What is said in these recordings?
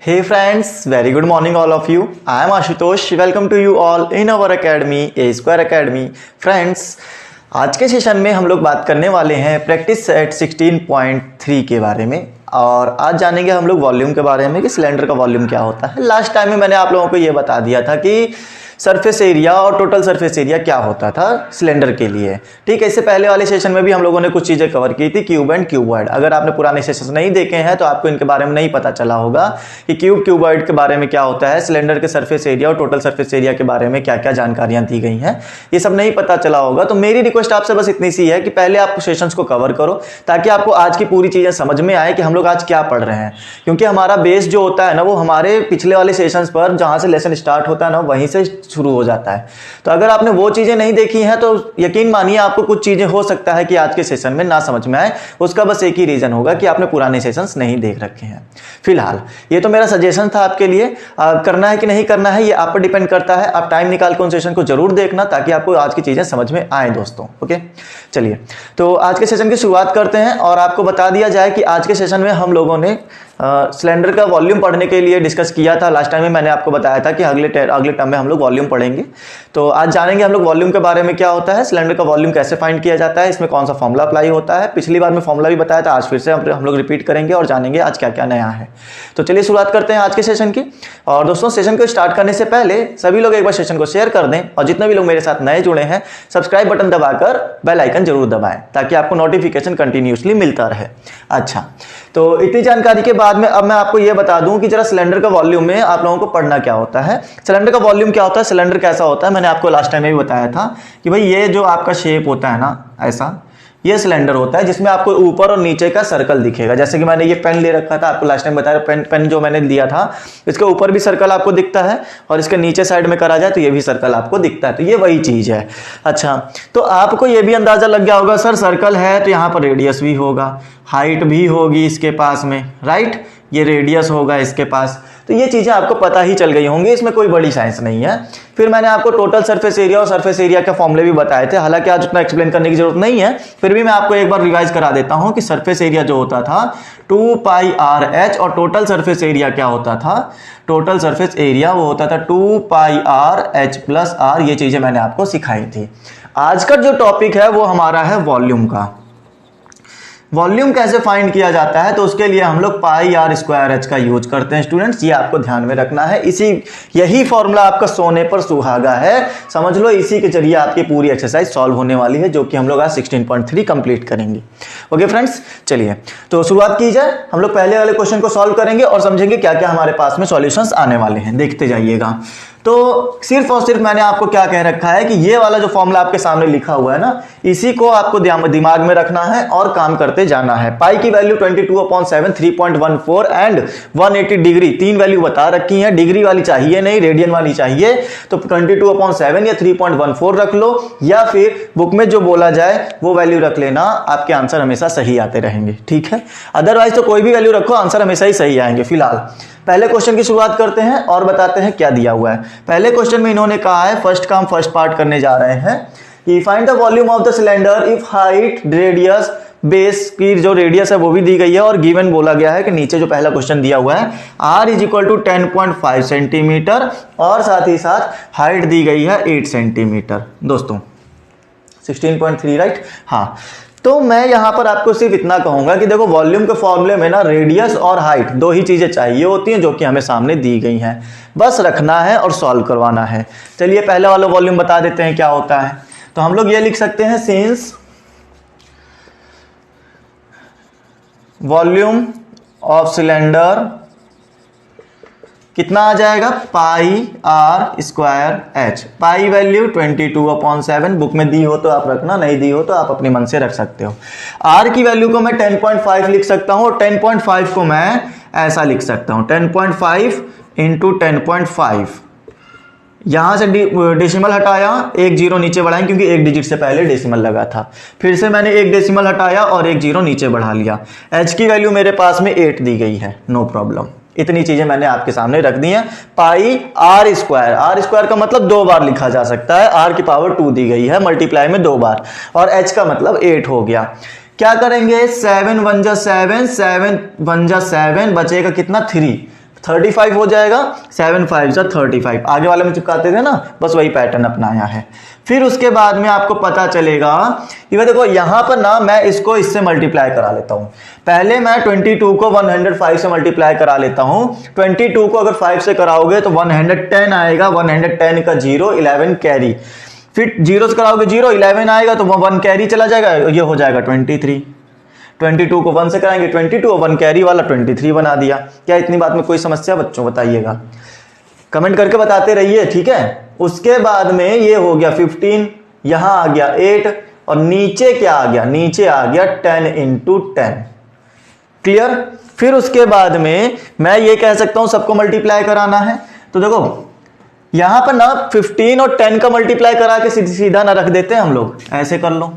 Hey friends, very good morning all of you. I am Ashutosh. Welcome to you all in our academy, A Square Academy. Friends, आज के session में हम लोग बात करने वाले हैं प्रैक्टिस सेट 16.3 के बारे में और आज जानेंगे हम लोग वॉल्यूम के बारे में कि सिलेंडर का वॉल्यूम क्या होता है। लास्ट टाइम में मैंने आप लोगों को ये बता दिया था कि सरफेस एरिया और टोटल सरफेस एरिया क्या होता था सिलेंडर के लिए। ठीक है, इससे पहले वाले सेशन में भी हम लोगों ने कुछ चीज़ें कवर की थी, क्यूब एंड क्यूबॉइड। अगर आपने पुराने सेशन नहीं देखे हैं तो आपको इनके बारे में नहीं पता चला होगा कि क्यूब क्यूबॉइड के बारे में क्या होता है, सिलेंडर के सरफेस एरिया और टोटल सरफेस एरिया के बारे में क्या क्या जानकारियाँ दी गई हैं, ये सब नहीं पता चला होगा। तो मेरी रिक्वेस्ट आपसे बस इतनी सी है कि पहले आप सेशंस को कवर करो ताकि आपको आज की पूरी चीज़ें समझ में आए कि हम लोग आज क्या पढ़ रहे हैं। क्योंकि हमारा बेस जो होता है ना, वो हमारे पिछले वाले सेशंस पर जहाँ से लेसन स्टार्ट होता है ना, वहीं से शुरू हो जाता है। तो अगर आपने वो चीजें नहीं देखी हैं तो यकीन मानिए आपको कुछ चीजें हो सकता है कि आज के सेशन में ना समझ में आए। उसका बस एक ही रीजन होगा कि आपने पुराने सेशंस नहीं देख रखे हैं। फिलहाल ये तो मेरा सजेशन था आपके लिए। करना है कि नहीं करना है ये आप पर डिपेंड करता है। आप टाइम निकाल कर उन सेशन को जरूर देखना ताकि आपको आज की चीजें समझ में आए दोस्तों। ओके, चलिए तो आज के सेशन की शुरुआत करते हैं और आपको बता दिया जाए कि आज के सेशन में हम लोगों ने सिलेंडर का वॉल्यूम पढ़ने के लिए डिस्कस किया था। लास्ट टाइम में मैंने आपको बताया था कि अगले टर्म में हम लोग वॉल्यूम पढ़ेंगे। तो आज जानेंगे हम लोग वॉल्यूम के बारे में, क्या होता है सिलेंडर का वॉल्यूम, कैसे फाइंड किया जाता है, इसमें कौन सा फॉर्मूला अप्लाई होता है। पिछली बार में फॉर्मूला भी बताया था, आज फिर से हम लोग रिपीट करेंगे और जानेंगे आज क्या क्या नया है। तो चलिए शुरुआत करते हैं आज के सेशन की। और दोस्तों, सेशन को स्टार्ट करने से पहले सभी लोग एक बार सेशन को शेयर कर दें और जितने भी लोग मेरे साथ नए जुड़े हैं सब्सक्राइब बटन दबाकर बेल आइकन जरूर दबाएं ताकि आपको नोटिफिकेशन कंटिन्यूसली मिलता रहे। अच्छा, तो इतनी जानकारी के बाद में अब मैं आपको ये बता दूं कि जरा सिलेंडर का वॉल्यूम में आप लोगों को पढ़ना क्या होता है। सिलेंडर का वॉल्यूम क्या होता है, सिलेंडर कैसा होता है, मैंने आपको लास्ट टाइम में भी बताया था कि भाई ये जो आपका शेप होता है ना, ऐसा ये सिलेंडर होता है जिसमें आपको ऊपर और नीचे का सर्कल दिखेगा। जैसे कि मैंने ये पेन ले रखा था, आपको लास्ट टाइम बताया, पेन जो मैंने दिया था, इसके ऊपर भी सर्कल आपको दिखता है और इसके नीचे साइड में करा जाए तो ये भी सर्कल आपको दिखता है। तो ये वही चीज है। अच्छा, तो आपको ये भी अंदाजा लग गया होगा, सर सर्कल है तो यहाँ पर रेडियस भी होगा, हाइट भी होगी इसके पास में, राइट, ये रेडियस होगा इसके पास। तो ये चीजें आपको पता ही चल गई होंगी, इसमें कोई बड़ी साइंस नहीं है। फिर मैंने आपको टोटल सरफेस एरिया और सरफेस एरिया के फॉर्मूले भी बताए थे। हालांकि आज उतना एक्सप्लेन करने की जरूरत नहीं है, फिर भी मैं आपको एक बार रिवाइज करा देता हूं कि सरफेस एरिया जो होता था 2πr(h) और टोटल सरफेस एरिया क्या होता था, टोटल सरफेस एरिया वो होता था 2πr(h+r). ये चीजें मैंने आपको सिखाई थी। आज का जो टॉपिक है वो हमारा है वॉल्यूम का। वॉल्यूम कैसे फाइंड किया जाता है, तो उसके लिए हम लोग πr² का यूज करते हैं स्टूडेंट्स, ये आपको ध्यान में रखना है। यही फॉर्मूला आपका सोने पर सुहागा है, समझ लो। इसी के जरिए आपकी पूरी एक्सरसाइज सॉल्व होने वाली है, जो कि हम लोग आज 16.3 कंप्लीट करेंगे। ओके फ्रेंड्स, चलिए तो शुरुआत की जाए। हम लोग पहले वाले क्वेश्चन को सॉल्व करेंगे और समझेंगे क्या क्या हमारे पास में सॉल्यूशंस आने वाले हैं, देखते जाइएगा। तो सिर्फ और सिर्फ मैंने आपको क्या कह रखा है कि ये वाला जो फॉर्मूला आपके सामने लिखा हुआ है ना, इसी को आपको दिमाग में रखना है और काम करते जाना है। पाई की वैल्यू 22/7, 3.14 एंड 180 डिग्री, तीन वैल्यू बता रखी है। डिग्री वाली चाहिए नहीं, रेडियन वाली चाहिए। तो 22/7 या 3.14 रख लो, या फिर बुक में जो बोला जाए वो वैल्यू रख लेना। आपके आंसर हमेशा सही आते रहेंगे, ठीक है। अदरवाइज तो कोई भी वैल्यू रखो, आंसर हमेशा ही सही आएंगे। फिलहाल पहले क्वेश्चन की शुरुआत करते हैं और बताते हैं क्या दिया हुआ है। पहले क्वेश्चन में इन्होंने कहा है, फर्स्ट का हम फर्स्ट पार्ट करने जा रहे हैं कि find the volume of the cylinder if height, radius, base की जो रेडियस है वो भी दी गई है और गिवन बोला गया है कि नीचे जो पहला क्वेश्चन दिया हुआ है r = 10.5 सेंटीमीटर और साथ ही साथ हाइट दी गई है 8 सेंटीमीटर। दोस्तों 16.3 राइट। हाँ, तो मैं यहां पर आपको सिर्फ इतना कहूंगा कि देखो, वॉल्यूम के फॉर्मूले में ना रेडियस और हाइट दो ही चीजें चाहिए होती हैं जो कि हमें सामने दी गई हैं, बस रखना है और सॉल्व करवाना है। चलिए पहले वाला वॉल्यूम बता देते हैं क्या होता है। तो हम लोग ये लिख सकते हैं, सिंस वॉल्यूम ऑफ सिलेंडर कितना आ जाएगा, πr²h। पाई वैल्यू 22/7, बुक में दी हो तो आप रखना, नहीं दी हो तो आप अपने मन से रख सकते हो। r की वैल्यू को मैं 10.5 लिख सकता हूं और 10.5 को मैं ऐसा लिख सकता हूं, 10.5 × 10.5। यहां से डेसिमल हटाया, एक जीरो नीचे बढ़ाएं क्योंकि एक डिजिट से पहले डेसिमल लगा था। फिर से मैंने एक डेसिमल हटाया और एक जीरो नीचे बढ़ा लिया। h की वैल्यू मेरे पास में 8 दी गई है, नो प्रॉब्लम। इतनी चीजें मैंने आपके सामने रख दी हैं। πr² का मतलब 2 बार लिखा जा सकता है, r की पावर 2 दी गई है, मल्टीप्लाई में 2 बार, और h का मतलब 8 हो गया। क्या करेंगे, 7 × 1 = 7, 7 × 1 = 7, बचेगा कितना, 3। 35 हो जाएगा, 7 5 जा 35, आगे वाले में चिपकाते थे ना, बस वही पैटर्न अपनाया है। फिर उसके बाद में आपको पता चलेगा कि देखो यहाँ पर ना मैं इसको इससे मल्टीप्लाई करा लेता हूँ। पहले मैं 22 को 105 से मल्टीप्लाई करा लेता हूँ। 22 को अगर 5 से कराओगे तो 110 आएगा, 110 का 0 11 कैरी, फिर 0 से कराओगे 0 11 आएगा तो 1 कैरी चला जाएगा, ये हो जाएगा 23। 22 को 1 से कराएंगे 22 और 1 कैरी वाला 23 बना दिया। क्या इतनी बात में कोई समस्या बच्चों, बताइएगा, कमेंट करके बताते रहिए, ठीक है। उसके बाद में ये हो गया 15, यहां आ गया 8 और नीचे क्या आ गया, नीचे आ गया 10 × 10, क्लियर। फिर उसके बाद में मैं ये कह सकता हूं सबको मल्टीप्लाई कराना है, तो देखो यहां पर ना 15 और 10 का मल्टीप्लाई करा के सीधा ना रख देते हैं हम लोग, ऐसे कर लो,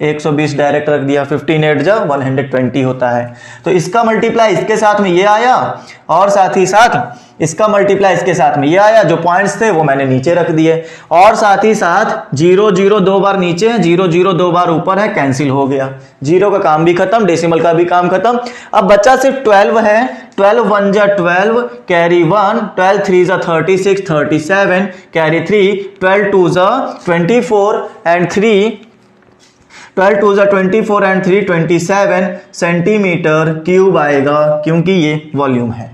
120 डायरेक्ट रख दिया, 15 8 जा 120 होता है। तो इसका मल्टीप्लाई इसके साथ में ये आया और साथ ही साथ इसका मल्टीप्लाई इसके साथ में ये आया, जो पॉइंट्स थे वो मैंने नीचे रख दिए, और साथ ही साथ 0 0 2 बार नीचे है, 0 0 2 बार ऊपर है, कैंसिल हो गया, 0 का काम भी खत्म, डेसिमल का भी काम खत्म। अब बचा सिर्फ 12 है, 12 1 जा 12 कैरी 1, 12 3 जा 36 37 कैरी 3, 12 2 जा 24 एंड 3, 12 2 जा 24 एंड 3 27 सेंटीमीटर क्यूब आएगा, क्योंकि ये वॉल्यूम है।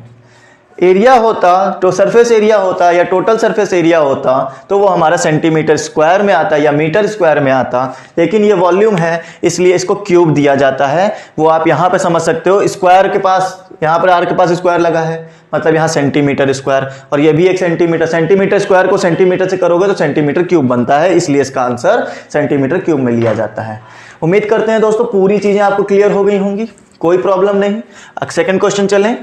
एरिया होता तो सरफेस एरिया होता या टोटल सरफेस एरिया होता तो वो हमारा सेंटीमीटर स्क्वायर में आता या मीटर स्क्वायर में आता, लेकिन ये वॉल्यूम है इसलिए इसको क्यूब दिया जाता है। वो आप यहाँ पे समझ सकते हो, स्क्वायर के पास, यहाँ पर आर के पास स्क्वायर लगा है, मतलब यहाँ सेंटीमीटर स्क्वायर, और ये भी एक सेंटीमीटर, सेंटीमीटर स्क्वायर को सेंटीमीटर से करोगे तो सेंटीमीटर क्यूब बनता है, इसलिए इसका आंसर सेंटीमीटर क्यूब में लिया जाता है। उम्मीद करते हैं दोस्तों पूरी चीजें आपको क्लियर हो गई होंगी, कोई प्रॉब्लम नहीं। अब सेकंड क्वेश्चन चलें।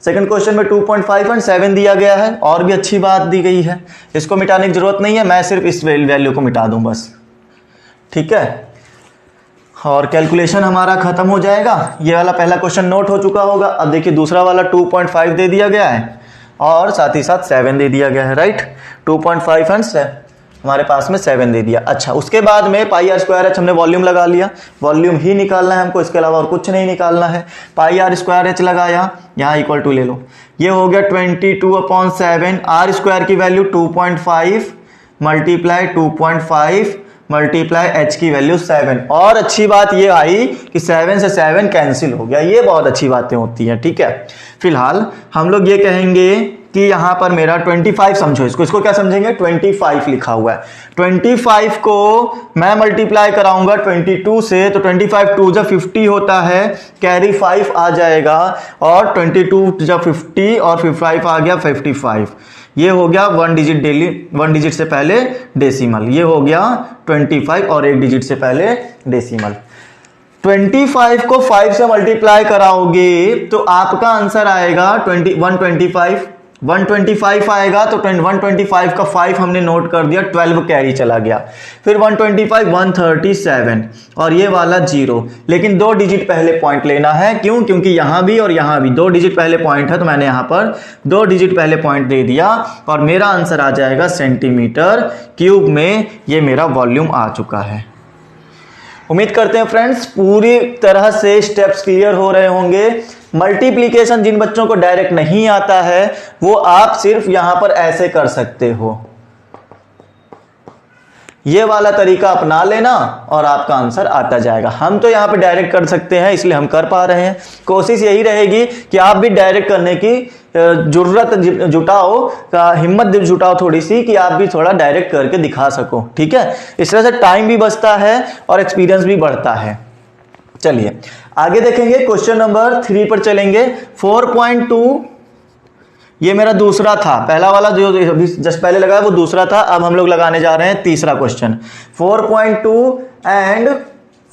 सेकंड क्वेश्चन में 2.5 एंड 7 दिया गया है, और भी अच्छी बात दी गई है, इसको मिटाने की जरूरत नहीं है, मैं सिर्फ इस वैल्यू को मिटा दूं बस, ठीक है, और कैलकुलेशन हमारा खत्म हो जाएगा। ये वाला पहला क्वेश्चन नोट हो चुका होगा। अब देखिए दूसरा वाला 2.5 दे दिया गया है और साथ ही साथ 7 दे दिया गया है, राइट। 2.5 एंड हमारे पास में 7 दे दिया। अच्छा, उसके बाद में पाई आर स्क्वायर एच हमने वॉल्यूम लगा लिया, वॉल्यूम ही निकालना है हमको, इसके अलावा और कुछ नहीं निकालना है। पाई आर स्क्वायर एच लगाया, यहाँ इक्वल टू ले लो, ये हो गया 22/7, आर स्क्वायर की वैल्यू 2.5 मल्टीप्लाई 2.5 मल्टीप्लाई एच की वैल्यू 7। और अच्छी बात ये आई कि 7 से 7 कैंसिल हो गया, ये बहुत अच्छी बातें होती हैं, ठीक है। फिलहाल हम लोग ये कहेंगे कि यहां पर मेरा 25 समझो, इसको क्या समझेंगे, 25 लिखा हुआ है। 25 को मैं मल्टीप्लाई कराऊंगा 22 से, तो 25 2 जा 50 होता है, कैरी 5 आ जाएगा, और 22 जा 50 और 5 आ गया 55। ये हो गया 1 डिजिट डेली, 1 डिजिट से पहले डेसिमल, ये हो गया 25 और 1 डिजिट से पहले डेसिमल। 25 को 5 से मल्टीप्लाई कराओगे तो आपका आंसर आएगा 125 आएगा, तो 125 का 5 हमने नोट कर दिया, 12 कैरी चला गया, फिर 125 137 और ये वाला 0, लेकिन 2 डिजिट पहले पॉइंट लेना है, क्यों, क्योंकि यहां भी और यहां भी 2 डिजिट पहले पॉइंट है, तो मैंने यहां पर 2 डिजिट पहले पॉइंट दे दिया और मेरा आंसर आ जाएगा सेंटीमीटर क्यूब में। ये मेरा वॉल्यूम आ चुका है। उम्मीद करते हैं फ्रेंड्स पूरी तरह से स्टेप्स क्लियर हो रहे होंगे। मल्टीप्लिकेशन जिन बच्चों को डायरेक्ट नहीं आता है वो आप सिर्फ यहां पर ऐसे कर सकते हो, ये वाला तरीका अपना लेना और आपका आंसर आता जाएगा। हम तो यहां पे डायरेक्ट कर सकते हैं इसलिए हम कर पा रहे हैं। कोशिश यही रहेगी कि आप भी डायरेक्ट करने की जरूरत जुटाओ, हिम्मत जुटाओ थोड़ी सी, कि आप भी थोड़ा डायरेक्ट करके दिखा सको, ठीक है। इस तरह से टाइम भी बचता है और एक्सपीरियंस भी बढ़ता है। चलिए आगे देखेंगे, क्वेश्चन नंबर 3 पर चलेंगे। 4.2 ये मेरा दूसरा था, पहला वाला जो जस्ट पहले लगाया वो दूसरा था, अब हम लोग लगाने जा रहे हैं तीसरा क्वेश्चन। 4.2 एंड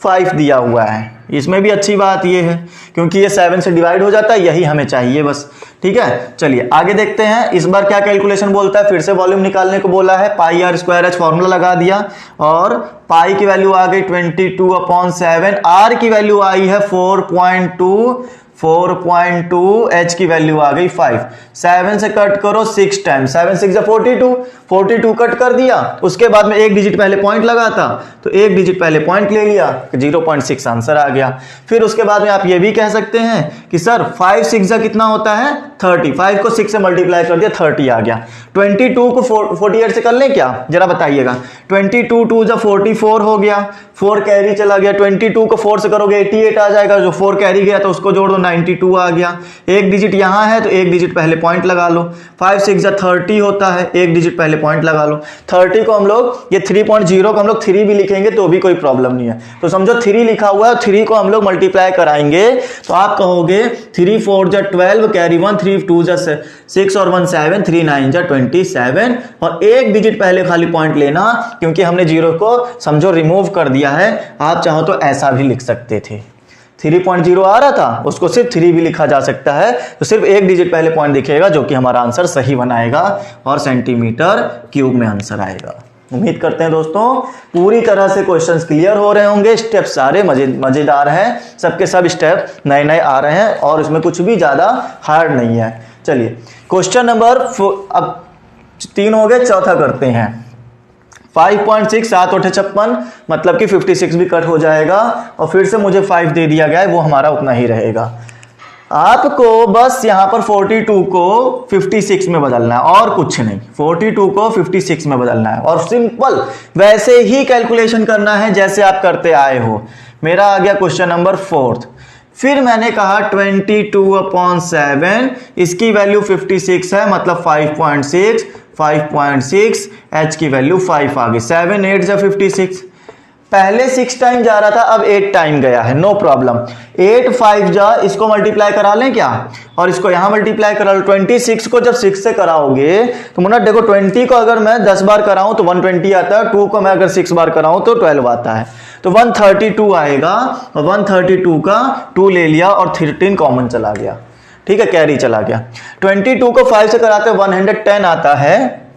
5 दिया हुआ है, इसमें भी अच्छी बात ये है क्योंकि ये 7 से डिवाइड हो जाता है, यही हमें चाहिए बस, ठीक है। चलिए आगे देखते हैं, इस बार क्या कैलकुलेशन बोलता है, फिर से वॉल्यूम निकालने को बोला है। पाई आर स्क्वायर एच फॉर्मूला लगा दिया और पाई की वैल्यू आ गई 22/7, आर की वैल्यू आई है 4.2, 4.2, h की वैल्यू आ गई 5। 7 से कट करो 6 टाइम, 7 6 42, 42 कट कर दिया। उसके बाद में एक डिजिट पहले पॉइंट लगा था तो एक डिजिट पहले पॉइंट ले लिया, 0.6 आंसर आ गया। फिर उसके बाद में आप ये भी कह सकते हैं कि सर 5 6 कितना होता है 30, 5 को 6 से मल्टीप्लाई कर दिया 30 आ गया। 22 को 48 से कर लें क्या, जरा बताइएगा। 22 2 जा 44 हो गया, 4 कैरी चला गया। 22 को 4 से करोगे 88 आ जाएगा, जो 4 कैरी गया तो उसको जोड़ दो 92 आ गया। एक डिजिट यहां है तो एक डिजिट पहले पॉइंट लगा लो। 5 6 जा 30 होता है, एक डिजिट पहले पॉइंट लगा लो। 30 को हम लोग, ये 3.0 को हम लोग 3 भी लिखेंगे तो भी कोई प्रॉब्लम नहीं है। तो समझो 3 लिखा हुआ है, 3 को हम लोग मल्टीप्लाई कराएंगे तो आप कहोगे 3 4 जा 12 कैरी 1, 3 2 जा 6 और 1 7, 3 9 जा 27 और एक डिजिट पहले खाली पॉइंट लेना, क्योंकि हमने 0 को समझो रिमूव कर दिया है। आप चाहो तो ऐसा भी लिख सकते थे, 3.0 आ रहा था उसको सिर्फ 3 भी लिखा जा सकता है, तो सिर्फ एक डिजिट पहले पॉइंट दिखेगा जो कि हमारा आंसर सही बनाएगा और सेंटीमीटर क्यूब में आंसर आएगा। उम्मीद करते हैं दोस्तों पूरी तरह से क्वेश्चंस क्लियर हो रहे होंगे। स्टेप सारे मजेदार हैं, सबके सब स्टेप नए नए आ रहे हैं और इसमें कुछ भी ज्यादा हार्ड नहीं है। चलिए क्वेश्चन नंबर, अब 3 हो गए, चौथा करते हैं। 5.6 7 8 56 मतलब कि 56 भी कट हो जाएगा और फिर से मुझे 5 दे दिया गया है, वो हमारा उतना ही रहेगा। आपको बस यहां पर 42 को 56 में बदलना है और कुछ नहीं, 42 को 56 में बदलना है और सिंपल वैसे ही कैलकुलेशन करना है जैसे आप करते आए हो। मेरा आ गया क्वेश्चन नंबर 4। फिर मैंने कहा 22/7, इसकी वैल्यू 56 है मतलब 5.6, 5.6 h की वैल्यू 5 आ गई। 7 8 जा 56, पहले 6 टाइम जा रहा था अब 8 टाइम गया है, नो प्रॉब्लम। 8 5 जा, इसको मल्टीप्लाई करा लें क्या और इसको यहां मल्टीप्लाई करा लो। 26 को जब 6 से कराओगे तो मुन्ना देखो 20 को अगर मैं 10 बार कराऊं तो 120 आता है, 2 को मैं अगर 6 बार कराऊं तो 12 आता है, तो 132 आएगा और 132 का 2 ले लिया और 13 कॉमन चला गया, ठीक है, कैरी चला गया। 22 को 5 से कराते 110 आता है,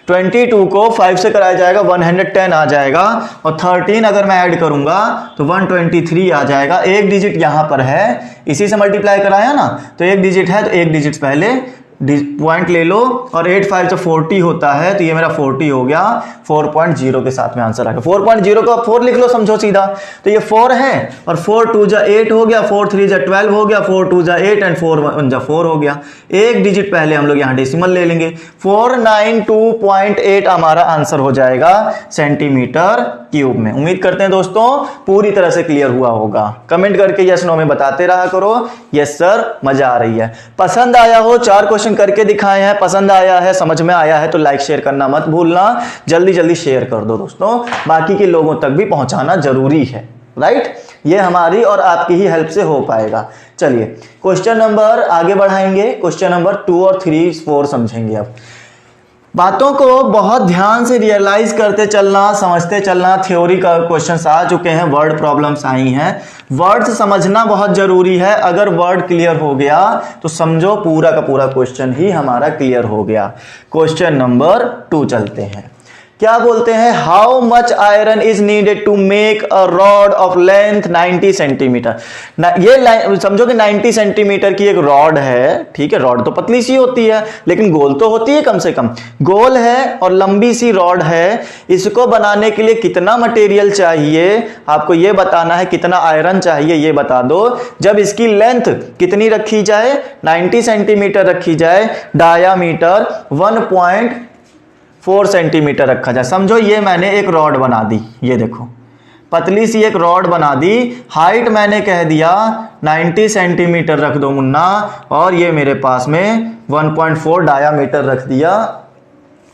22 को 5 से कराया जाएगा 110 आ जाएगा और 13 अगर मैं ऐड करूंगा तो 123 आ जाएगा। एक डिजिट यहां पर है, इसी से मल्टीप्लाई कराया ना, तो एक डिजिट है तो एक डिजिट पहले पॉइंट ले लो और 8 5 जो 40 होता है तो ये मेरा 40 हो गया। 4.0 के साथ में आंसर आ गया। 4.0 को आप 4 लिख लो, समझो सीधा, तो ये 4 है और 4 2 जा 8 हो गया, 4 3 जा 12 हो गया, 4 2 जा 8 एंड 4 1 जा 4 हो गया। एक डिजिट पहले हम लोग यहाँ डेसिमल ले लेंगे, 492.8 हमारा आंसर हो जाएगा सेंटीमीटर क्यूब में। उम्मीद करते हैं दोस्तों पूरी तरह से क्लियर हुआ होगा। कमेंट करके यस नो में बताते रहा करो, यस सर मजा आ रही है। पसंद आया हो, 4 क्वेश्चन करके दिखाए हैं, पसंद आया है, समझ में आया है तो लाइक शेयर करना मत भूलना, जल्दी जल्दी शेयर कर दो दोस्तों, बाकी के लोगों तक भी पहुंचाना जरूरी है, राइट। ये हमारी और आपकी ही हेल्प से हो पाएगा। चलिए क्वेश्चन नंबर आगे बढ़ाएंगे, क्वेश्चन नंबर 2 और 3 4 समझेंगे। अब बातों को बहुत ध्यान से रियलाइज करते चलना, समझते चलना। थ्योरी का क्वेश्चंस आ चुके हैं, वर्ड प्रॉब्लम्स आई हैं, वर्ड्स समझना बहुत जरूरी है। अगर वर्ड क्लियर हो गया तो समझो पूरा का पूरा क्वेश्चन ही हमारा क्लियर हो गया। क्वेश्चन नंबर 2 चलते हैं। क्या बोलते हैं, how much iron is needed to make a rod of length 90 centimetre. ये समझो कि 90 सेंटीमीटर की एक रॉड है, ठीक है, रॉड तो पतली सी होती है लेकिन गोल तो होती है, कम से कम गोल है और लंबी सी रॉड है। इसको बनाने के लिए कितना मटेरियल चाहिए आपको ये बताना है, कितना आयरन चाहिए ये बता दो। जब इसकी लेंथ कितनी रखी जाए, 90 सेंटीमीटर रखी जाए, डायामीटर 1.4 सेंटीमीटर रखा जाए। समझो ये मैंने एक रॉड बना दी, ये देखो पतली सी एक रॉड बना दी, हाइट मैंने कह दिया 90 सेंटीमीटर रख दो मुन्ना, और ये मेरे पास में 1.4 डायामीटर रख दिया।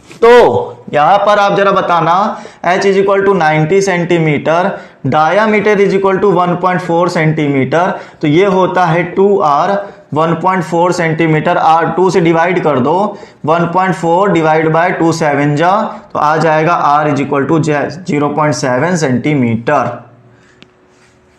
तो यहां पर आप जरा बताना, h is equal to 90 centimetre, diameter is equal to 1.4 centimetre, तो ये होता है 2r। 1.4 सेंटीमीटर r 2 से डिवाइड कर दो, 1.4 डिवाइड बाय 2 7 जा, तो आ जाएगा r is equal to 0.7 centimetre.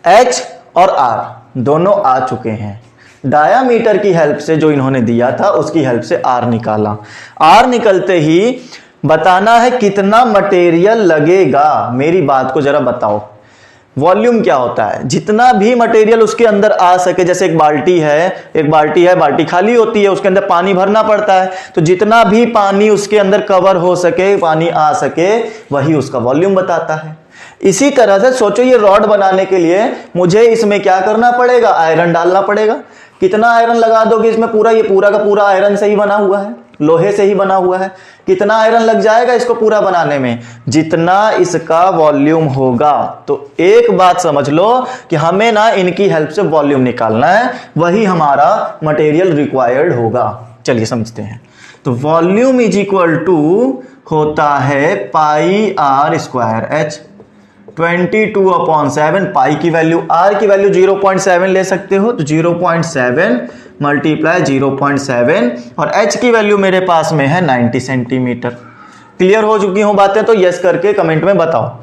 h और r दोनों आ चुके हैं। डायामीटर की हेल्प से जो इन्होंने दिया था उसकी हेल्प से r निकाला। r निकलते ही बताना है कितना मटेरियल लगेगा। मेरी बात को जरा बताओ, वॉल्यूम क्या होता है, जितना भी मटेरियल उसके अंदर आ सके, जैसे एक बाल्टी है, बाल्टी खाली होती है, उसके अंदर पानी भरना पड़ता है, तो जितना भी पानी उसके अंदर कवर हो सके, पानी आ सके, वही उसका वॉल्यूम बताता है। इसी तरह से सोचो, ये रॉड बनाने के लिए मुझे इसमें क्या करना पड़ेगा, आयरन डालना पड़ेगा। कितना आयरन लगा दोगे इसमें, ये पूरा का पूरा आयरन से ही बना हुआ है, लोहे से ही बना हुआ है। कितना आयरन लग जाएगा इसको पूरा बनाने में, जितना इसका वॉल्यूम होगा। तो एक बात समझ लो कि हमें ना इनकी हेल्प से वॉल्यूम निकालना है, वही हमारा मटेरियल रिक्वायर्ड होगा। चलिए समझते हैं। तो वॉल्यूम इज इक्वल टू होता है पाई आर स्क्वायर एच, 22/7। पाई की वैल्यू, आर की वैल्यू 0.7 ले सकते हो, तो 0.7 मल्टीप्लाई 0.7, और एच की वैल्यू मेरे पास में है 90 सेंटीमीटर। क्लियर हो चुकी हूं बातें? तो यस करके कमेंट में बताओ।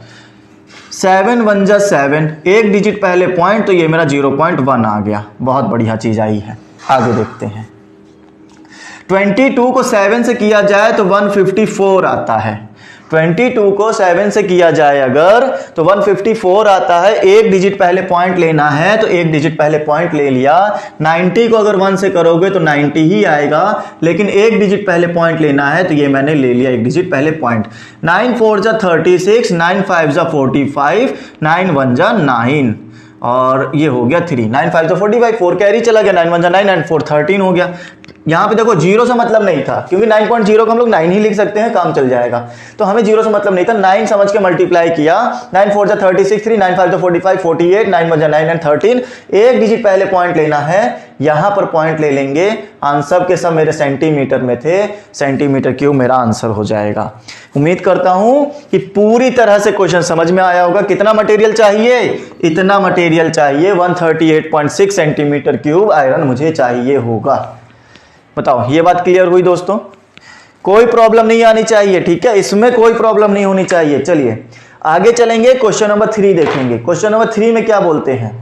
7 1 जा 7, एक डिजिट पहले पॉइंट, तो ये मेरा 0.1 आ गया। बहुत बढ़िया चीज आई है। आगे देखते हैं। 22 को 7 से किया जाए तो 154 आता है। 22 को 7 से किया जाए अगर, तो 154 आता है। एक डिजिट पहले पॉइंट लेना है, तो एक डिजिट पहले पॉइंट ले लिया। 90 को अगर 1 से करोगे तो 90 ही आएगा, लेकिन एक डिजिट पहले पॉइंट लेना है, तो ये मैंने ले लिया एक डिजिट पहले पॉइंट। 9 4 जा 36, 9 5 जा 45, 9 1 जा 9, और ये हो गया 3। 9 5 जा 45, 4 कैरी चला गया, 9 1 जा 9, 9 4 13 हो गया। यहां पे देखो जीरो से मतलब नहीं था, क्योंकि 9.0 को हम लोग 9 ही लिख सकते हैं, काम चल जाएगा। तो हमें जीरो से मतलब नहीं था, 9 समझ के मल्टीप्लाई किया। 9 4 जा 36, 3, 9 5 जा 45, 48, 9 1 जा 9 एंड 13। एक डिजिट पहले पॉइंट लेना है, यहां पर पॉइंट ले लेंगे। आंसर के सब मेरे सेंटीमीटर में थे, सेंटीमीटर क्यूब मेरा आंसर हो जाएगा। उम्मीद करता हूं कि पूरी तरह से क्वेश्चन समझ में आया होगा। कितना मटेरियल चाहिए? इतना मटेरियल चाहिए, 138.6 सेंटीमीटर क्यूब आयरन मुझे चाहिए होगा। बताओ, ये बात क्लियर हुई दोस्तों? कोई प्रॉब्लम नहीं आनी चाहिए, ठीक है, इसमें कोई प्रॉब्लम नहीं होनी चाहिए। चलिए आगे चलेंगे, क्वेश्चन नंबर 3 देखेंगे। क्वेश्चन नंबर 3 में क्या बोलते हैं?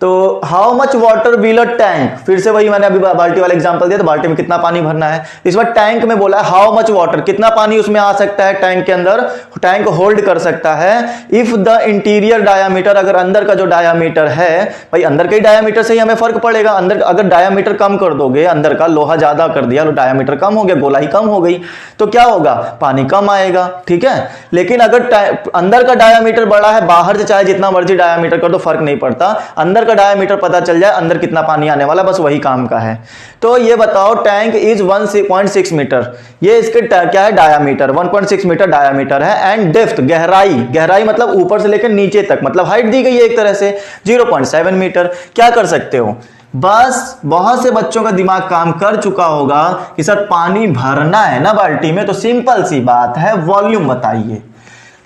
तो how much water will a tank, फिर से वही मैंने अभी बाल्टी वाला एग्जांपल दिया, तो बाल्टी में कितना पानी भरना है। इस बार टैंक में बोला है हाउ मच वाटर, कितना पानी उसमें आ सकता है टैंक के अंदर, टैंक होल्ड कर सकता है। इफ द इंटीरियर डायामीटर, अगर अंदर का जो डायामीटर है, भाई अंदर के डायामीटर से ही हमें फर्क पड़ेगा। अंदर अगर डायामीटर कम कर दोगे, अंदर का लोहा ज्यादा कर दिया, तो डायामीटर कम हो गया, गोलाई कम हो गई, तो क्या होगा, पानी कम आएगा, ठीक है। लेकिन अगर अंदर का डायामीटर बड़ा है, बाहर से चाहे जितना मर्जी डायामीटर कर दो फर्क नहीं पड़ता, अंदर का डायामीटर पता चल जाए अंदर कितना पानी आने वाला, बस वही काम का है। तो ये बताओ, टैंक इज 1.6 मीटर, ये इसके क्या है, डायामीटर 1.6 मीटर डायामीटर है। एंड डेप्थ, गहराई, गहराई मतलब ऊपर से लेकर नीचे तक, मतलब हाइट दी गई है एक तरह से 0.7 मीटर। क्या कर सकते हो, बस बहुत से बच्चों का दिमाग काम कर चुका होगा कि सर पानी भरना है ना बाल्टी में, तो सिंपल सी बात है, वॉल्यूम बताइए।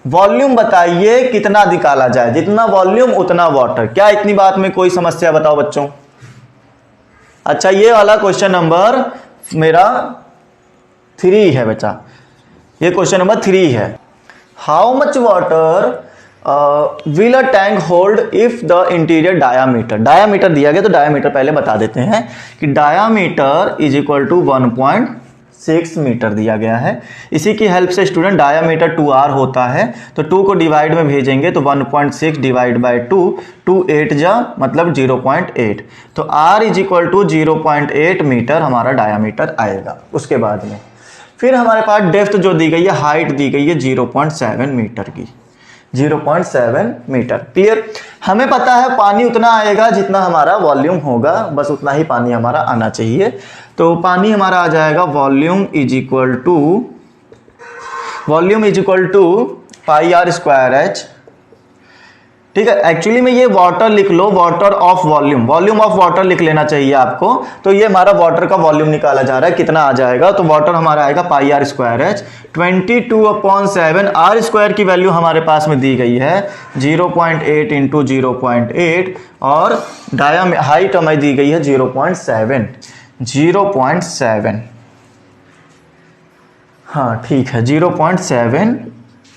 वॉल्यूम बताइए कितना निकाला जाए, जितना वॉल्यूम उतना वाटर। क्या इतनी बात में कोई समस्या, बताओ बच्चों? अच्छा, ये वाला क्वेश्चन नंबर मेरा 3 है बच्चा, ये क्वेश्चन नंबर 3 है। How much water will a tank hold if the interior diameter, diameter दिया गया तो डायामीटर पहले बता देते हैं कि diameter is equal to 1.6 metre दिया गया है। इसी की हेल्प से स्टूडेंट डायामीटर 2r होता है, तो 2 को डिवाइड में भेजेंगे तो 1.6 डिवाइड बाय 2, 2 8 जा मतलब 0.8, तो r is equal to 0.8 metre हमारा डायामीटर आएगा। उसके बाद में फिर हमारे पास डेप्थ जो दी गई है, हाइट दी गई है 0.7 मीटर की, 0.7 मीटर। क्लियर? हमें पता है पानी उतना आएगा जितना हमारा वॉल्यूम होगा, बस उतना ही पानी हमारा आना चाहिए। तो पानी हमारा आ जाएगा volume is equal to pi r square h, ठीक है। एक्चुअली में ये वाटर लिख लो, water of volume, volume of water लिख लेना चाहिए आपको। तो ये हमारा वाटर का वॉल्यूम निकाला जा रहा है, कितना आ जाएगा, तो वाटर हमारा आएगा pi r square h 22/7। R square की वैल्यू हमारे पास में दी गई है 0.8 इंटू 0.8, और हाइट हमें दी गई है 0.7। हाँ ठीक है, 0.7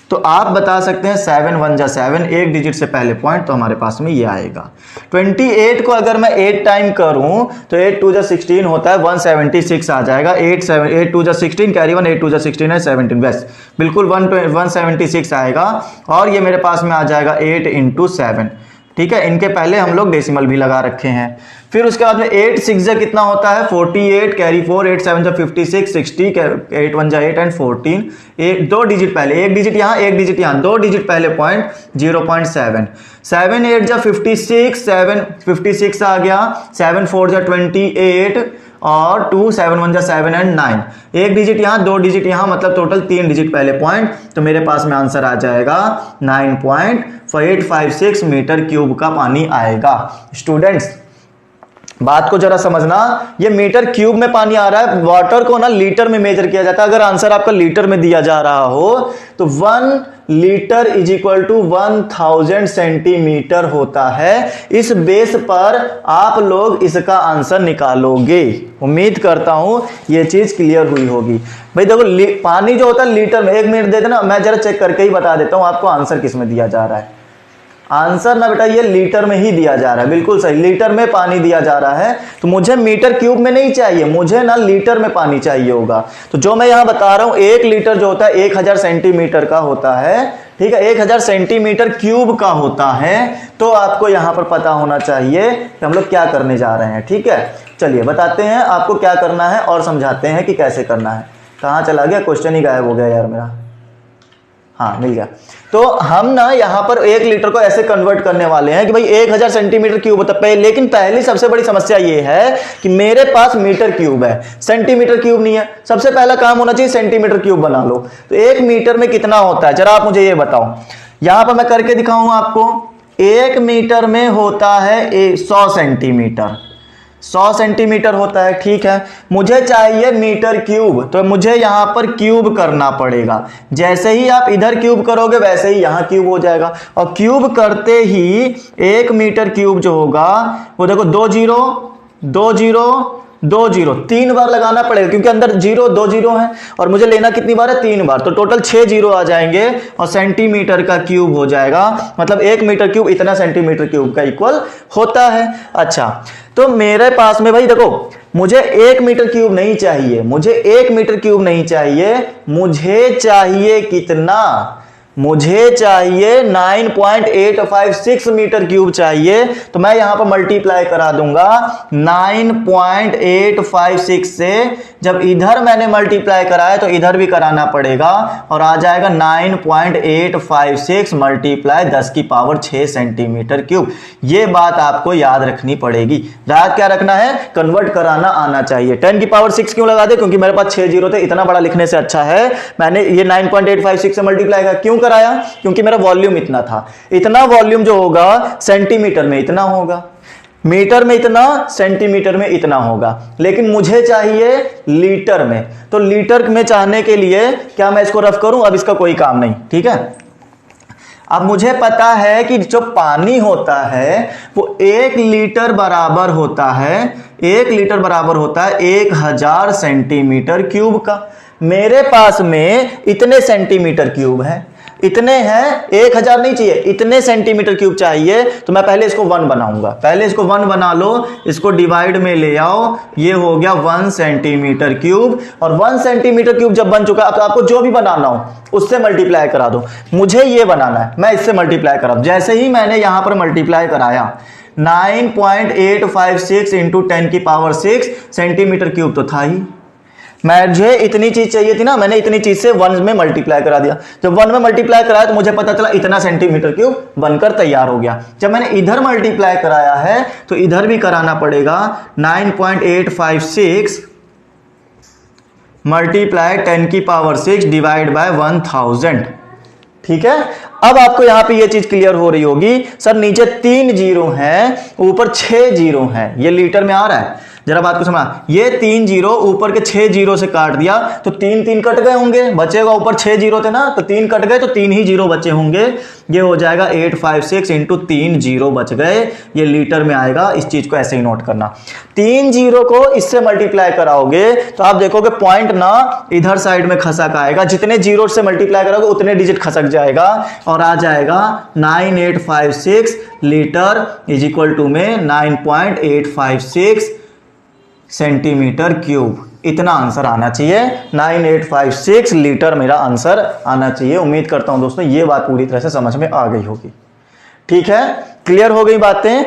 तो आप बता सकते हैं 7 1 जा 7, एक डिजिट से पहले पॉइंट, तो हमारे पास में ये आएगा। 28 को अगर मैं 8 टाइम करूं तो 8 2 जा 16 होता है, 176 आ जाएगा। 8 2 जा 16 कैरी 1, 8 2 जा 16 है 17, बस बिल्कुल 176 आएगा। और ये मेरे पास में आ जाएगा 8 × 7, ठीक है। इनके पहले हम लोग डेसिमल भी लगा रखे हैं। फिर उसके बाद में 8 6 जा कितना होता है 48, कैरी 4, 8 7 जा 56, 60, 8 1 जा 8 एंड 14, एक 2 डिजिट पहले, एक डिजिट यहाँ एक डिजिट यहाँ, 2 डिजिट पहले पॉइंट 0.7, 7 8 जा 56, 7 56 आ गया, 7 4 जा 28 और 2 7 1 जा 7 एंड 9, एक डिजिट यहाँ 2 डिजिट यहाँ, मतलब टोटल 3 डिजिट पहले पॉइंट। तो मेरे पास में आंसर आ जाएगा 9.856 मीटर क्यूब का पानी आएगा। स्टूडेंट्स बात को जरा समझना, ये मीटर क्यूब में पानी आ रहा है, वाटर को ना लीटर में मेजर किया जाता है। अगर आंसर आपका लीटर में दिया जा रहा हो तो 1 litre is equal to 1000 centimetre होता है। इस बेस पर आप लोग इसका आंसर निकालोगे। उम्मीद करता हूं ये चीज क्लियर हुई होगी। भाई देखो पानी जो होता है लीटर में, 1 मिनट दे देना, मैं जरा चेक करके ही बता देता हूं आपको आंसर किस में दिया जा रहा है। आंसर ना बेटा ये लीटर में ही दिया जा रहा है, बिल्कुल सही, लीटर में पानी दिया जा रहा है। तो मुझे मीटर क्यूब में नहीं चाहिए, मुझे ना लीटर में पानी चाहिए होगा। तो जो मैं यहां बता रहा हूं 1 लीटर जो होता है 1000 सेंटीमीटर का होता है, ठीक है, 1000 सेंटीमीटर क्यूब का होता है। तो आपको यहां पर पता होना चाहिए कि हम लोग क्या करने जा रहे हैं, ठीक है। चलिए बताते हैं आपको क्या करना है और समझाते हैं कि कैसे करना है। कहां चला गया, क्वेश्चन ही गायब हो गया यार मेरा। हाँ मिल गया। तो हम ना यहाँ पर 1 लीटर को ऐसे कन्वर्ट करने वाले हैं कि भाई 1000 सेंटीमीटर क्यूब होता है, लेकिन पहली सबसे बड़ी समस्या ये है कि मेरे पास मीटर क्यूब है, सेंटीमीटर क्यूब नहीं है। सबसे पहला काम होना चाहिए सेंटीमीटर क्यूब बना लो। तो 1 मीटर में कितना होता है जरा आप मुझे ये बताओ। यहां पर मैं करके दिखाऊंगा आपको। 1 मीटर में होता है 100 सेंटीमीटर, 100 सेंटीमीटर होता है, ठीक है। मुझे चाहिए मीटर क्यूब, तो मुझे यहां पर क्यूब करना पड़ेगा। जैसे ही आप इधर क्यूब करोगे वैसे ही यहां क्यूब हो जाएगा। और क्यूब करते ही 1 मीटर क्यूब जो होगा वो देखो 2 0 2 0 2 0 3 बार लगाना पड़ेगा, क्योंकि अंदर 0 2 0 है और मुझे लेना कितनी बार है 3 बार। तो टोटल 6 0 आ जाएंगे और सेंटीमीटर का क्यूब हो जाएगा। मतलब 1 मीटर क्यूब इतना सेंटीमीटर क्यूब का इक्वल होता है। अच्छा, तो मेरे पास में भाई देखो मुझे 1 मीटर क्यूब नहीं चाहिए, मुझे 1 मीटर क्यूब नहीं चाहिए, मुझे चाहिए कितना, मुझे चाहिए 9.856 मीटर क्यूब चाहिए। तो मैं यहां पर मल्टीप्लाई करा दूंगा 9.856 से। जब इधर मैंने मल्टीप्लाई कराया तो इधर भी कराना पड़ेगा और आ जाएगा 9.856 मल्टीप्लाई 10 की पावर 6 सेंटीमीटर क्यूब। ये बात आपको याद रखनी पड़ेगी। याद क्या रखना है, कन्वर्ट कराना आना चाहिए। 10 की पावर 6 क्यों लगा दे, क्योंकि मेरे पास 6 0 थे, इतना बड़ा लिखने से अच्छा है मैंने ये 9.856 से मल्टीप्लाई किया। क्यों कराया, क्योंकि मेरा वॉल्यूम इतना था। इतना वॉल्यूम जो होगा सेंटीमीटर में इतना होगा, मीटर में इतना, सेंटीमीटर में इतना होगा, लेकिन मुझे चाहिए लीटर में। तो लीटर में चाहने के लिए क्या मैं इसको रफ करूं, अब इसका कोई काम नहीं, ठीक है। अब मुझे पता है कि जो पानी होता है वो 1 लीटर बराबर होता है, 1 लीटर बराबर होता है 1000 सेंटीमीटर क्यूब का। मेरे पास में इतने सेंटीमीटर क्यूब है, इतने हैं, 1000 नहीं चाहिए, इतने सेंटीमीटर क्यूब चाहिए। तो मैं पहले इसको 1 बनाऊंगा, पहले इसको 1 बना लो, इसको डिवाइड में ले आओ, ये हो गया 1 सेंटीमीटर क्यूब। और 1 सेंटीमीटर क्यूब जब बन चुका है तो आपको जो भी बनाना हो उससे मल्टीप्लाई करा दो। मुझे ये बनाना है, मैं इससे मल्टीप्लाई करा दूं। जैसे ही मैंने यहां पर मल्टीप्लाई कराया 9.856 इंटू 10 की पावर 6 सेंटीमीटर क्यूब तो था ही, मुझे इतनी चीज चाहिए थी ना, मैंने इतनी चीज से 1 में मल्टीप्लाई करा दिया। जब 1 में मल्टीप्लाई कराया तो मुझे पता चला इतना सेंटीमीटर क्यूब बनकर तैयार हो गया। जब मैंने इधर मल्टीप्लाई कराया है तो इधर भी कराना पड़ेगा 9.856 मल्टीप्लाई 10 की पावर 6 डिवाइड बाय 1000, ठीक है। अब आपको यहां पे ये चीज क्लियर हो रही होगी, सर नीचे 3 0 हैं ऊपर 6 0 हैं, ये लीटर में आ रहा है। जरा बात को समझना, ये 3 जीरो ऊपर के 6 जीरो से काट दिया तो 3 3 कट गए होंगे, बचेगा ऊपर 6 जीरो थे ना, तो 3 कट गए तो 3 ही जीरो बचे होंगे। ये हो जाएगा 856 इंटू 3 जीरो बच गए, ये लीटर में आएगा। इस चीज को ऐसे ही नोट करना। 3 जीरो को इससे मल्टीप्लाई कराओगे तो आप देखोगे पॉइंट ना इधर साइड में खसक आएगा, जितने जीरो से मल्टीप्लाई कराओगे उतने डिजिट खसक जाएगा और आ जाएगा 9856 लीटर इज इक्वल टू में 9.856 सेंटीमीटर क्यूब। इतना आंसर आना चाहिए, 9856 लीटर मेरा आंसर आना चाहिए। उम्मीद करता हूं दोस्तों ये बात पूरी तरह से समझ में आ गई होगी। ठीक है, क्लियर हो गई बातें,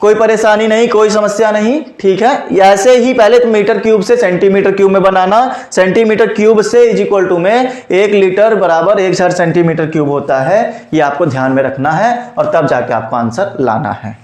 कोई परेशानी नहीं, कोई समस्या नहीं। ठीक है, ऐसे ही पहले तो मीटर क्यूब से सेंटीमीटर क्यूब में बनाना, सेंटीमीटर क्यूब से इज इक्वल टू में 1 लीटर बराबर 1000 सेंटीमीटर क्यूब होता है, ये आपको ध्यान में रखना है और तब जाके आपको आंसर लाना है।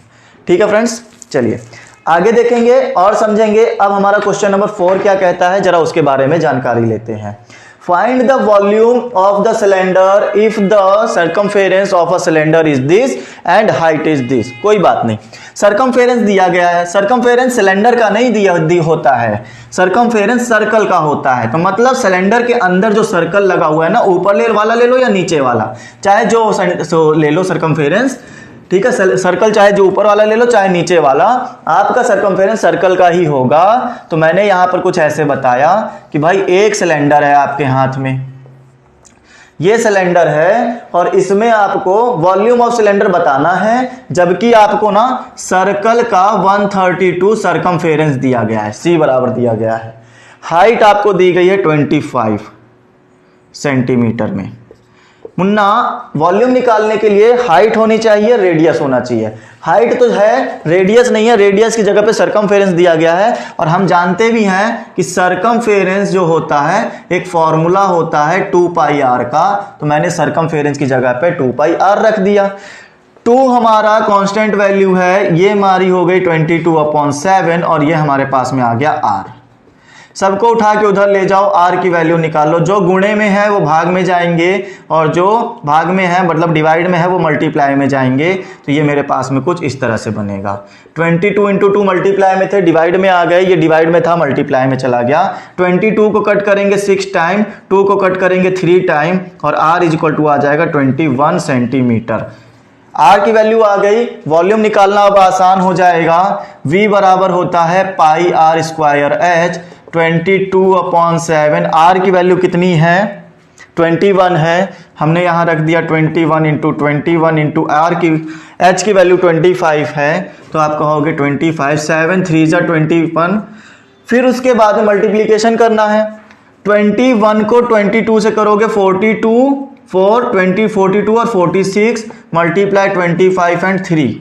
ठीक है फ्रेंड्स, चलिए आगे देखेंगे और समझेंगे। अब हमारा क्वेश्चन नंबर 4 क्या कहता है, जरा उसके बारे में जानकारी लेते हैं। Find the volume of the cylinder if the circumference of a cylinder is this and height is this। कोई बात नहीं, circumference दिया गया है, circumference सिलेंडर का नहीं दिया होता है, circumference सर्कल का होता है। तो मतलब सिलेंडर के अंदर जो सर्कल लगा हुआ है ना, ऊपर वाला ले लो या नीचे वाला, चाहे जो ले लो circumference। ठीक है, सर्कल चाहे जो ऊपर वाला ले लो चाहे नीचे वाला, आपका सर्कमफेरेंस सर्कल का ही होगा। तो मैंने यहां पर कुछ ऐसे बताया कि भाई एक सिलेंडर है आपके हाथ में, ये सिलेंडर है और इसमें आपको वॉल्यूम ऑफ सिलेंडर बताना है, जबकि आपको ना सर्कल का 132 सर्कमफेरेंस दिया गया है, सी बराबर दिया गया है। हाइट आपको दी गई है 25 सेंटीमीटर में। मुन्ना वॉल्यूम निकालने के लिए हाइट होनी चाहिए, रेडियस होना चाहिए। हाइट तो है, रेडियस नहीं है, रेडियस की जगह पे सर्कमफेरेंस दिया गया है। और हम जानते भी हैं कि सर्कमफेरेंस जो होता है एक फॉर्मूला होता है 2 पाई आर का, तो मैंने सर्कमफेरेंस की जगह पे 2 पाई आर रख दिया। 2 हमारा कांस्टेंट वैल्यू है, ये हमारी हो गई 22/7 और ये हमारे पास में आ गया आर। सबको उठा के उधर ले जाओ, आर की वैल्यू निकाल लो। जो गुणे में है वो भाग में जाएंगे और जो भाग में है मतलब डिवाइड में है वो मल्टीप्लाई में जाएंगे। तो ये मेरे पास में कुछ इस तरह से बनेगा। 22 इंटू 2 मल्टीप्लाई में थे, डिवाइड में आ गए, ये डिवाइड में था मल्टीप्लाई में चला गया। 22 को कट करेंगे 6 टाइम, 2 को कट करेंगे 3 टाइम और आर इज इक्वल टू आ जाएगा 21 सेंटीमीटर। आर की वैल्यू आ गई, वॉल्यूम निकालना अब आसान हो जाएगा। V बराबर होता है पाई आर स्क्वायर एच, 22/7। आर की वैल्यू कितनी है, 21 है, हमने यहां रख दिया 21 इंटू आर की एच की वैल्यू 25 है, तो आप कहोगे 25, 7 3 जा 21। फिर उसके बाद में मल्टीप्लीकेशन करना है। 21 को 22 से करोगे 42, 4 20 42 और 46 मल्टीप्लाई 25 एंड 3।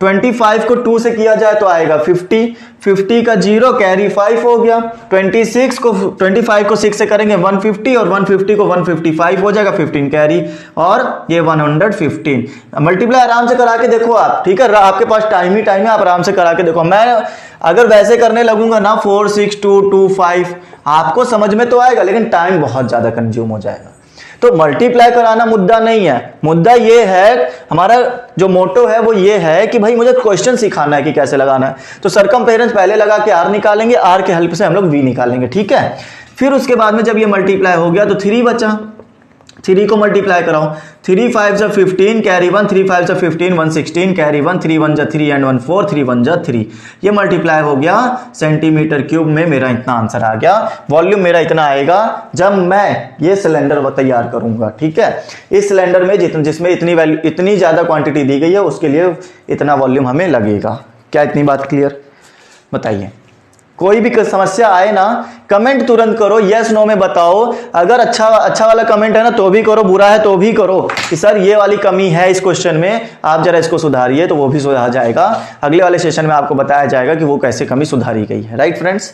25 को 2 से किया जाए तो आएगा 50, 50 का 0 कैरी 5 हो गया। 25 को 6 से करेंगे 150 और 150 को 155 हो जाएगा, 15 कैरी और ये 115। मल्टीप्लाई आराम से करा के देखो आप, ठीक है, आपके पास टाइम ही टाइम है, आप आराम से करा के देखो। मैं अगर वैसे करने लगूंगा ना 4 6 2 2 5, आपको समझ में तो आएगा लेकिन टाइम बहुत ज्यादा कंज्यूम हो जाएगा। तो मल्टीप्लाई कराना मुद्दा नहीं है, मुद्दा ये है, हमारा जो मोटो है वो ये है कि भाई मुझे क्वेश्चन सिखाना है कि कैसे लगाना है। तो सर्कमफेरेंस पहले लगा के आर निकालेंगे, आर के हेल्प से हम लोग वी निकालेंगे, ठीक है। फिर उसके बाद में जब ये मल्टीप्लाई हो गया तो 3 बचा, 3 को मल्टीप्लाई कराओ, 3 5 जा 15 कैरी 1, 3 5 जा 15 116 कैरी 1, 3 1 जा 3 एंड 1 4, 3 1 जा 3। ये मल्टीप्लाई हो गया सेंटीमीटर क्यूब में, मेरा इतना आंसर आ गया। वॉल्यूम मेरा इतना आएगा जब मैं ये सिलेंडर तैयार करूंगा, ठीक है। इस सिलेंडर में जिसमें इतनी वैल्यू, इतनी ज्यादा क्वांटिटी दी गई है उसके लिए इतना वॉल्यूम हमें लगेगा। क्या इतनी बात क्लियर? बताइए, कोई भी समस्या आए ना कमेंट तुरंत करो, यस नो में बताओ। अगर अच्छा वाला कमेंट है ना तो भी करो, बुरा है तो भी करो कि सर ये वाली कमी है इस क्वेश्चन में, आप जरा इसको सुधारिए, तो वो भी सुधार जाएगा। अगले वाले सेशन में आपको बताया जाएगा कि वो कैसे कमी सुधारी गई है। राइट फ्रेंड्स,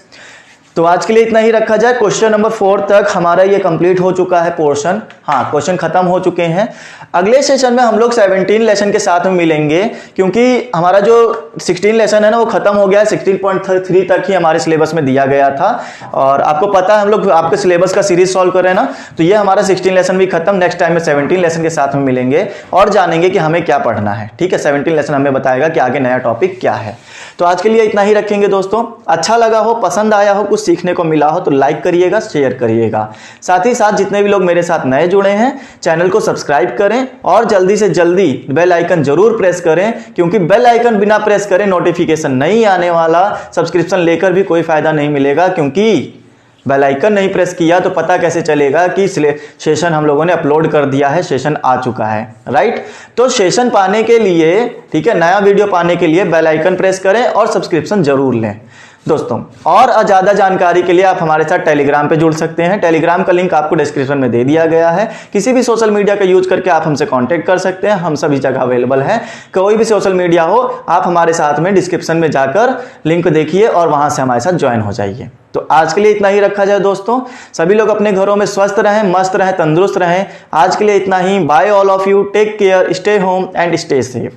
तो आज के लिए इतना ही रखा जाए। क्वेश्चन नंबर 4 तक हमारा ये कंप्लीट हो चुका है पोर्शन। हाँ, क्वेश्चन खत्म हो चुके हैं। अगले सेशन में हम लोग 17 लेसन के साथ में मिलेंगे, क्योंकि हमारा जो 16 लेसन है ना वो खत्म हो गया है। 16.3 तक ही हमारे सिलेबस में दिया गया था, और आपको पता है हम लोग आपके सिलेबस का सीरीज सॉल्व कर रहे हैं ना, तो ये हमारा 16 लेसन भी खत्म। नेक्स्ट टाइम में 17 लेसन के साथ में मिलेंगे और जानेंगे कि हमें क्या पढ़ना है। ठीक है, 17 लेसन हमें बताएगा कि आगे नया टॉपिक क्या है। तो आज के लिए इतना ही रखेंगे दोस्तों। अच्छा लगा हो, पसंद आया हो, कुछ सीखने को मिला हो तो लाइक करिएगा, शेयर करिएगा। साथ ही साथ जितने भी लोग मेरे साथ नए जुड़े हैं, चैनल को सब्सक्राइब करें और जल्दी से जल्दी बेल आइकन जरूर प्रेस करें, क्योंकि बेल आइकन बिना प्रेस करें नोटिफिकेशन नहीं आने वाला। सब्सक्रिप्शन लेकर भी कोई फायदा नहीं मिलेगा, क्योंकि बेल आइकन नहीं प्रेस किया तो पता कैसे चलेगा कि सेशन हम लोगों ने अपलोड कर दिया है, सेशन आ चुका है, राइट। तो सेशन पाने के लिए, ठीक है, नया वीडियो पाने के लिए बेल आइकन प्रेस करें और सब्सक्रिप्शन जरूर लें दोस्तों। और ज़्यादा जानकारी के लिए आप हमारे साथ टेलीग्राम पे जुड़ सकते हैं। टेलीग्राम का लिंक आपको डिस्क्रिप्शन में दे दिया गया है। किसी भी सोशल मीडिया का यूज करके आप हमसे कांटेक्ट कर सकते हैं, हम सभी जगह अवेलेबल हैं। कोई भी सोशल मीडिया हो, आप हमारे साथ में डिस्क्रिप्शन में जाकर लिंक देखिए और वहां से हमारे साथ ज्वाइन हो जाइए। तो आज के लिए इतना ही रखा जाए दोस्तों। सभी लोग अपने घरों में स्वस्थ रहें, मस्त रहें, तंदुरुस्त रहें। आज के लिए इतना ही। Bye all of you, take care, stay home and stay safe.